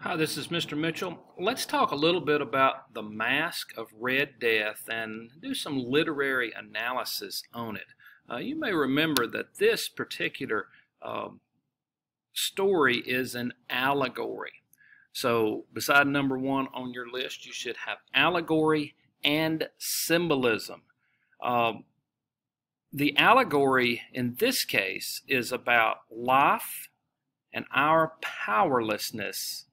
Hi, this is Mr. Mitchell. Let's talk a little bit about the Masque of Red Death and do some literary analysis on it. You may remember that this particular story is an allegory. So beside number one on your list, you should have allegory and symbolism. The allegory in this case is about life and our powerlessness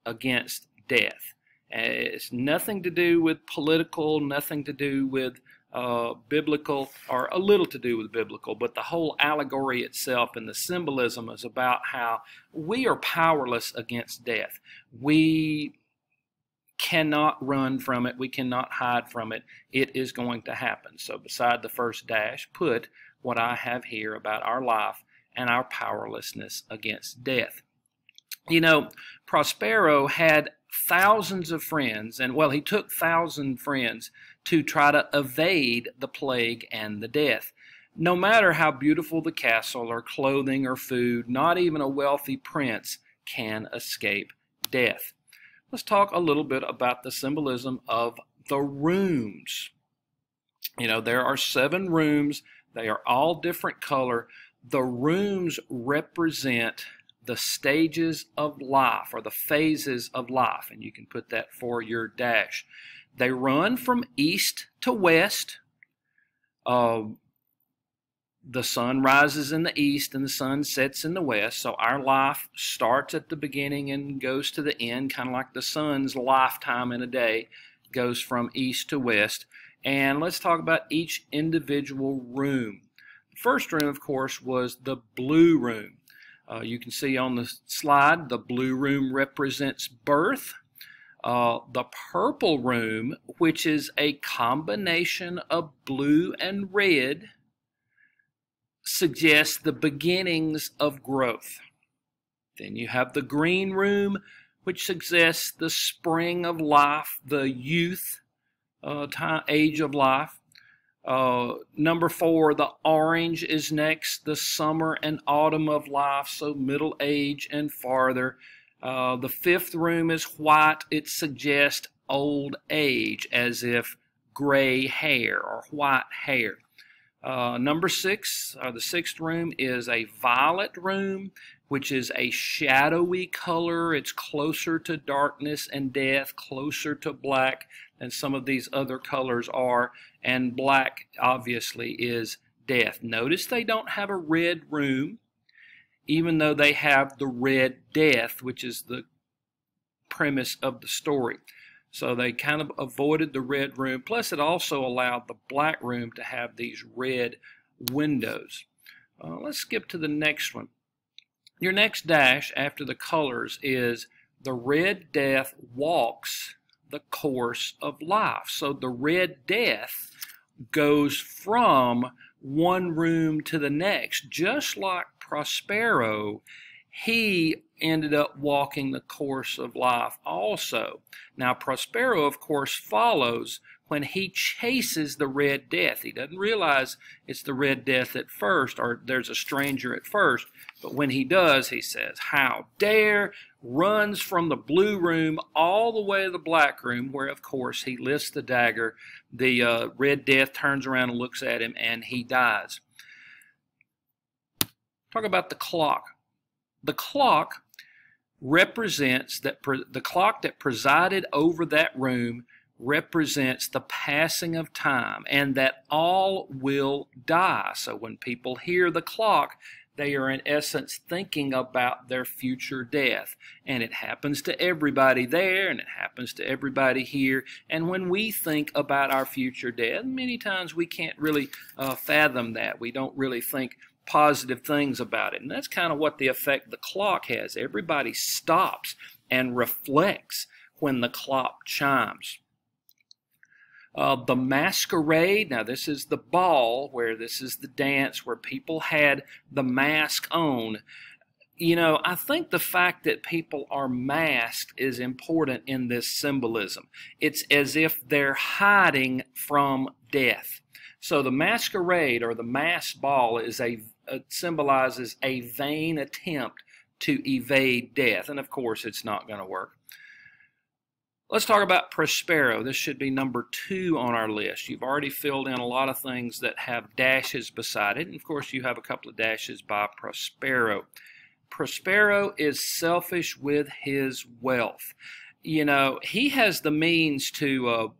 against death. It's nothing to do with political, nothing to do with biblical, or a little to do with biblical, but the whole allegory itself and the symbolism is about how we are powerless against death. We cannot run from it. We cannot hide from it. It is going to happen. So beside the first dash, put what I have here about our life and our powerlessness against death. You know, Prospero had thousands of friends, and well, he took 1,000 friends to try to evade the plague and the death. No matter how beautiful the castle or clothing or food, not even a wealthy prince can escape death. Let's talk a little bit about the symbolism of the rooms. You know, there are 7 rooms. They are all different color. The rooms represent the stages of life, or the phases of life, and you can put that for your dash. They run from east to west. The sun rises in the east and the sun sets in the west, so our life starts at the beginning and goes to the end, kind of like the sun's lifetime in a day goes from east to west. And let's talk about each individual room. The first room, of course, was the blue room. You can see on the slide, the blue room represents birth. The purple room, which is a combination of blue and red, suggests the beginnings of growth. Then you have the green room, which suggests the spring of life, the youth age of life. Number 4, the orange is next, the summer and autumn of life, so middle age and farther. The 5th room is white. It suggests old age, as if gray hair or white hair. Number 6, the 6th room, is a violet room, which is a shadowy color. It's closer to darkness and death, closer to black than some of these other colors are, and black obviously is death. Notice they don't have a red room, even though they have the red death, which is the premise of the story. So they kind of avoided the red room, plus it also allowed the black room to have these red windows. Let's skip to the next one. Your next dash after the colors is the red death walks the course of life. So the red death goes from one room to the next. Just like Prospero, he ended up walking the course of life also. Now Prospero, of course, follows when he chases the red death. He doesn't realize it's the red death at first, or there's a stranger at first, but when he does, he says, "How dare!" runs from the blue room all the way to the black room, where, of course, he lifts the dagger. The red death turns around and looks at him, and he dies. Talk about the clock. The clock represents that the clock that presided over that room represents the passing of time, and that all will die. So when people hear the clock, they are in essence thinking about their future death. And it happens to everybody there, and it happens to everybody here. And when we think about our future death, many times we can't really fathom that. We don't really think positive things about it. And that's kind of what the effect the clock has. Everybody stops and reflects when the clock chimes. The masquerade, now this is the ball, where this is the dance where people had the mask on. You know, I think the fact that people are masked is important in this symbolism. It's as if they're hiding from death. So the masquerade, or the masked ball, is symbolizes a vain attempt to evade death. And of course, it's not going to work. Let's talk about Prospero. This should be number 2 on our list. You've already filled in a lot of things that have dashes beside it. And of course, you have a couple of dashes by Prospero. Prospero is selfish with his wealth. You know, he has the means to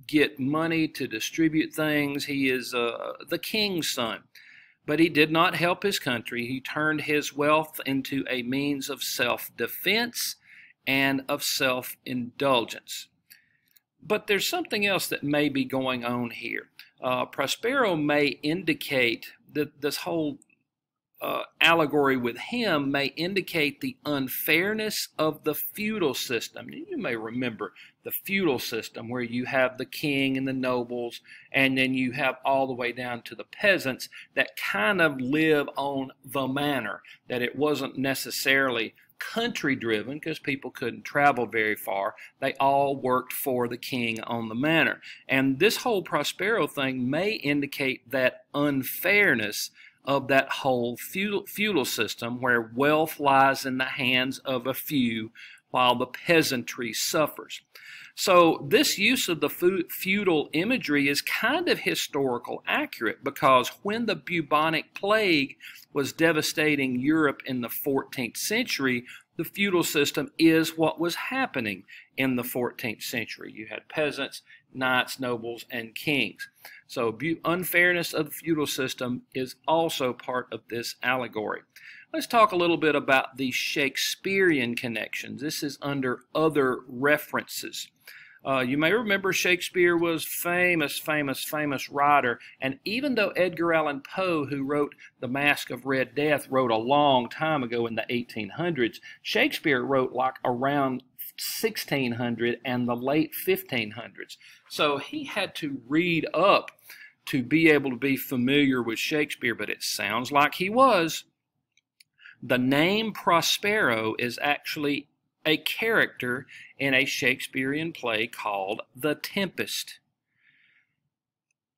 get money to distribute things. He is the king's son. But he did not help his country. He turned his wealth into a means of self-defense and of self-indulgence. But there's something else that may be going on here. Prospero may indicate that this whole allegory with him may indicate the unfairness of the feudal system. You may remember the feudal system where you have the king and the nobles, and then you have all the way down to the peasants that kind of live on the manor, that it wasn't necessarily country driven because people couldn't travel very far. They all worked for the king on the manor. And this whole Prospero thing may indicate that unfairness of that whole feudal system where wealth lies in the hands of a few while the peasantry suffers. So this use of the feudal imagery is kind of historical accurate, because when the bubonic plague was devastating Europe in the 14th century, the feudal system is what was happening in the 14th century. You had peasants, knights, nobles, and kings. So unfairness of the feudal system is also part of this allegory. Let's talk a little bit about the Shakespearean connections. This is under other references. You may remember Shakespeare was famous writer, and even though Edgar Allan Poe, who wrote The Masque of Red Death, wrote a long time ago in the 1800s, Shakespeare wrote like around 1600 and the late 1500s. So he had to read up to be able to be familiar with Shakespeare, but it sounds like he was. The name Prospero is actually a character in a Shakespearean play called The Tempest.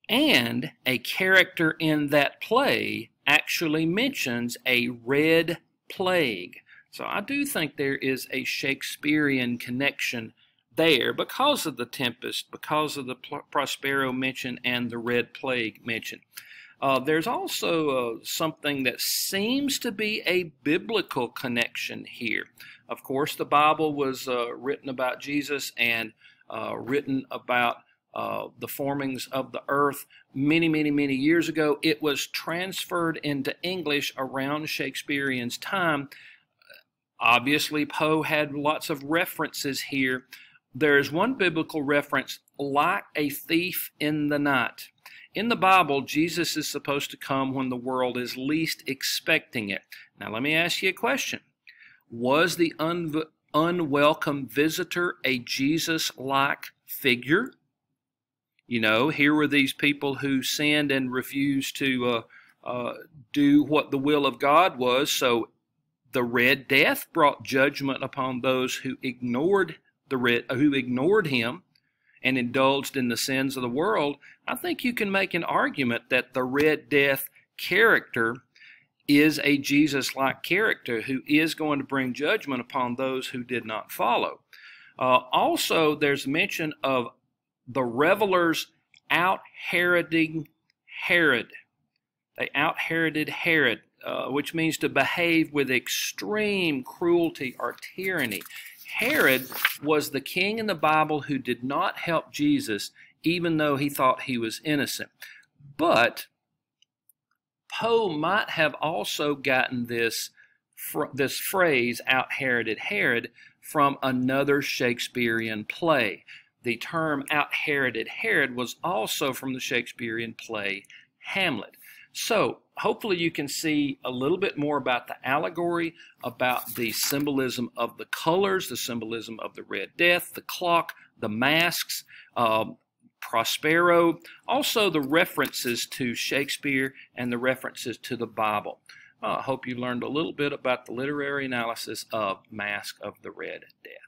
And a character in that play actually mentions a red plague. So I do think there is a Shakespearean connection there because of The Tempest, because of the Prospero mention and the red plague mention. There's also something that seems to be a biblical connection here. Of course, the Bible was written about Jesus and written about the formings of the earth many years ago. It was transferred into English around Shakespearean's time. Obviously, Poe had lots of references here. There's one biblical reference, like a thief in the night. In the Bible, Jesus is supposed to come when the world is least expecting it. Now, let me ask you a question. Was the unwelcome visitor a Jesus-like figure? You know, here were these people who sinned and refused to do what the will of God was. So the Red Death brought judgment upon those who ignored him and indulged in the sins of the world. I think you can make an argument that the Red Death character is a Jesus-like character who is going to bring judgment upon those who did not follow. Also, there's mention of the revelers out-Heroding Herod. They out-Heroded Herod, which means to behave with extreme cruelty or tyranny. Herod was the king in the Bible who did not help Jesus, even though he thought he was innocent. But Poe might have also gotten this phrase, out-Heroded Herod, from another Shakespearean play. The term out-Heroded Herod was also from the Shakespearean play Hamlet. So hopefully you can see a little bit more about the allegory, about the symbolism of the colors, the symbolism of the Red Death, the clock, the masks, Prospero, also the references to Shakespeare and the references to the Bible. I hope you learned a little bit about the literary analysis of Masque of the Red Death.